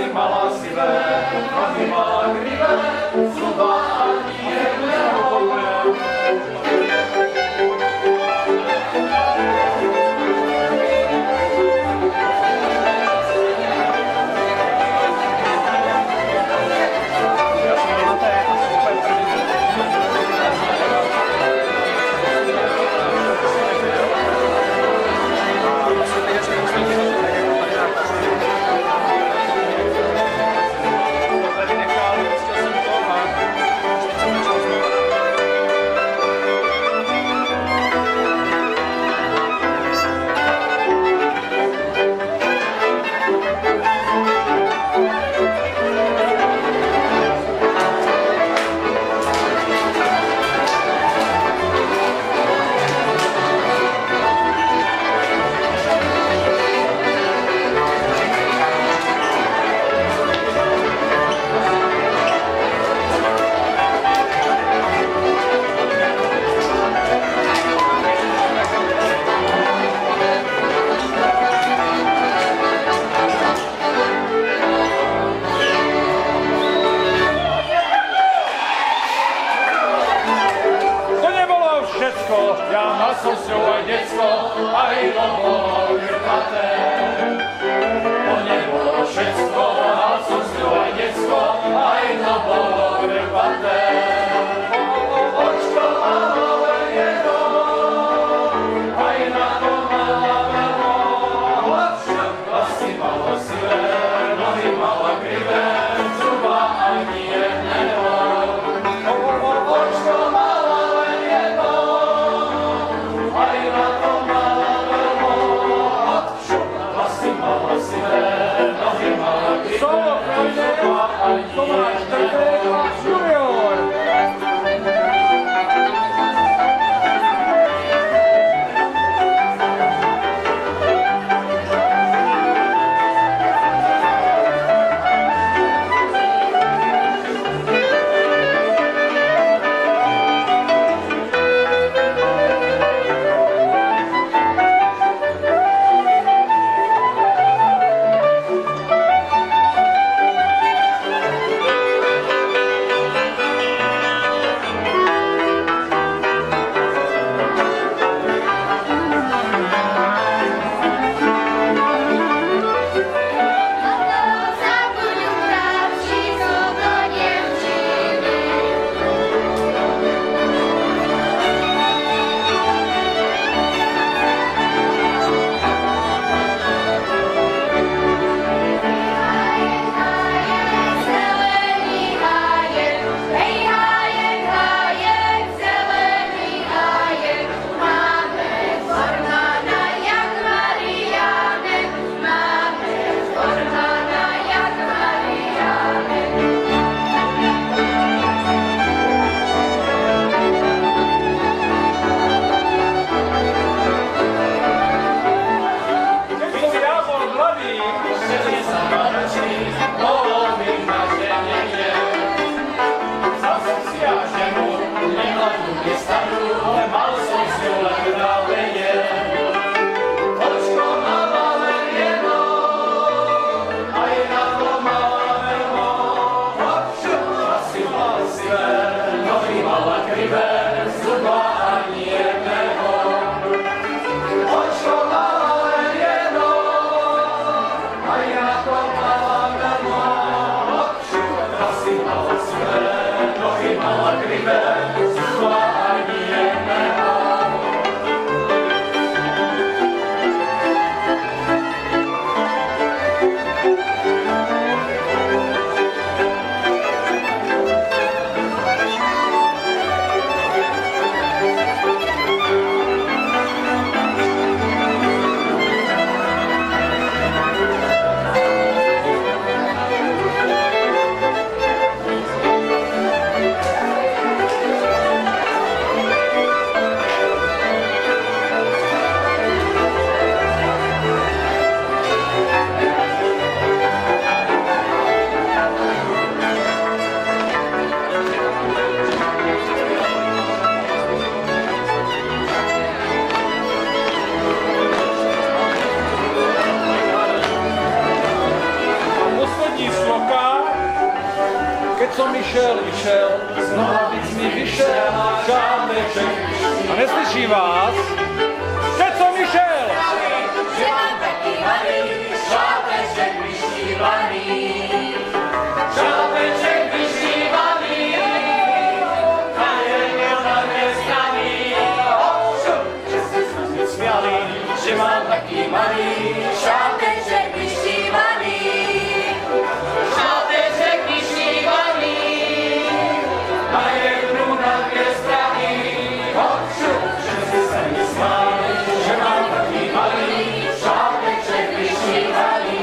si mala sivé, nohy má krivé, zuba ani jedného koule. som išiel, z nohavic mi vyšel šámeček. A neslyším vás? Keď som išiel! Že mám taký malý šápeček vyštívaný. Šápeček vyštívaný, na jedno na dve strany. Že ste sa mi smiali, že mám taký malý šápeček vyštívaný. Šápeček vyštívaný, na jednu na dve strany. Že ste sa mi smiali, že mám taký malý šápeček vyštívaný.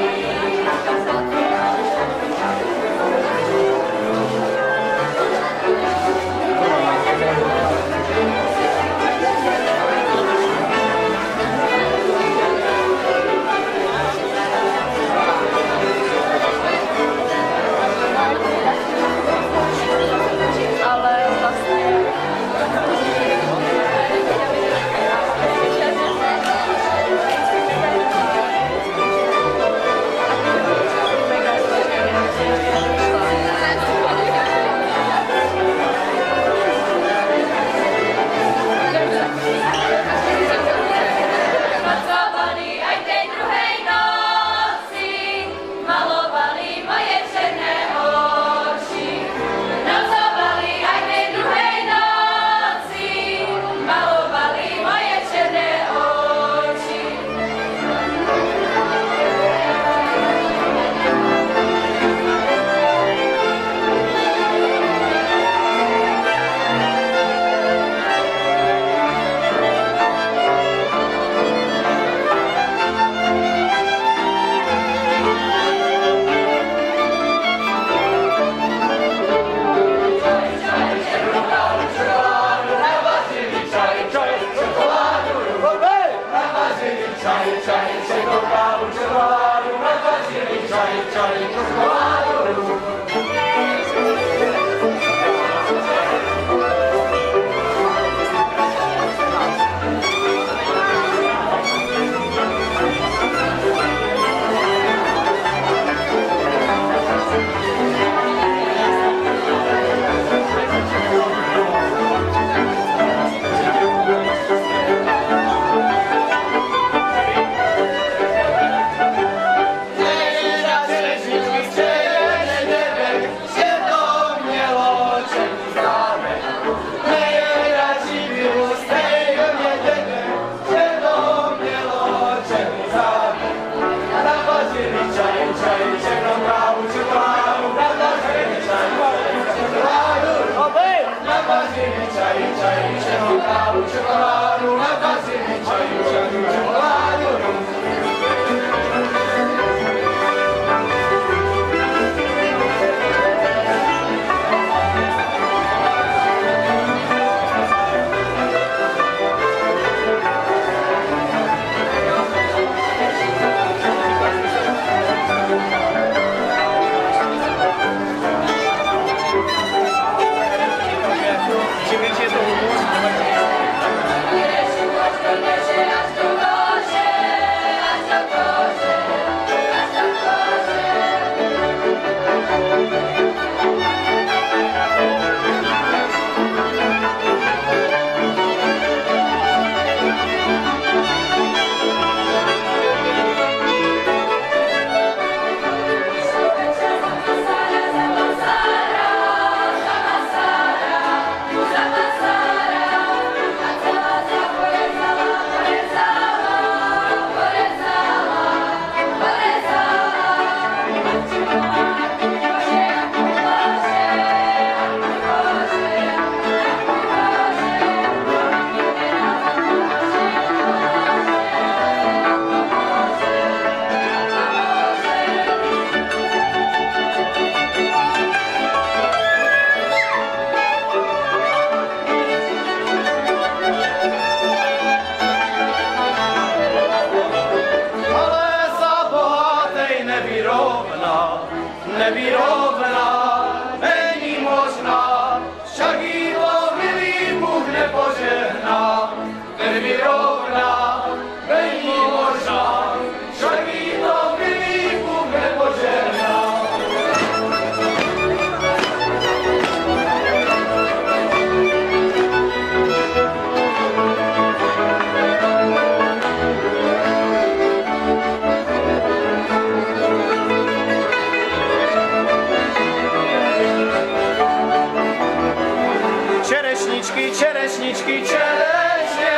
Čerešničky, čerešne,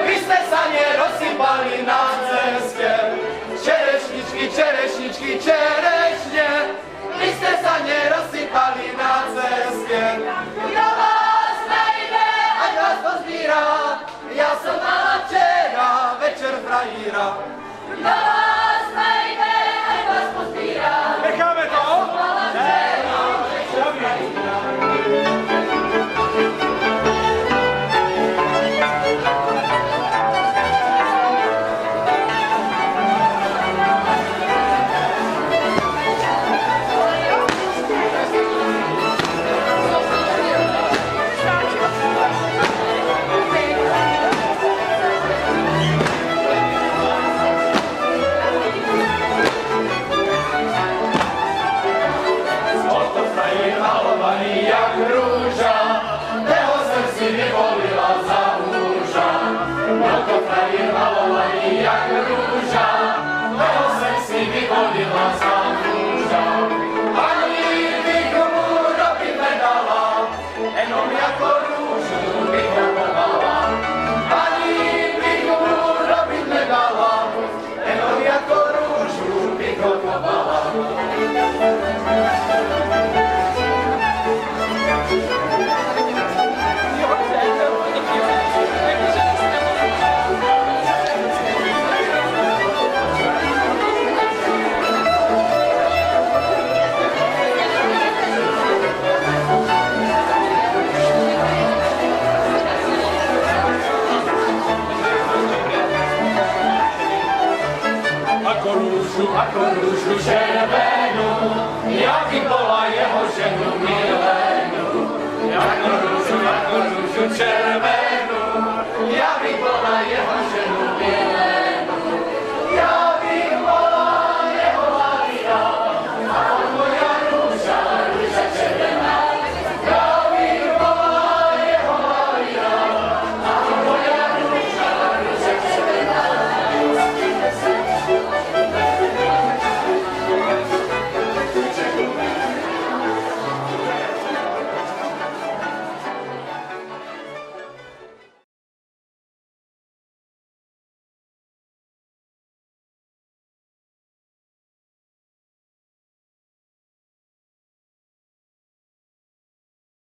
vy ste sa nerozsypali na ceste. Čerešničky, čerešničky, čerešne, vy ste sa nerozsypali na ceste. Kto vás najde, ať vás pozbíra, ja som mala včera večer frajíra. Kto vás najde, ať vás pozbíra, Necháme to? mala včera večer frajíra. Jak rúža, toho som si vyvolila za muža. Bol to frajer malovaný jak rúža, toho som si vyvolila za muža. Ani bych mu robiť nedala, jenom jako rúžu vykupovala. Ani bych mu robiť nedala, jenom jako rúžu vykupovala. Ako rúžu červenú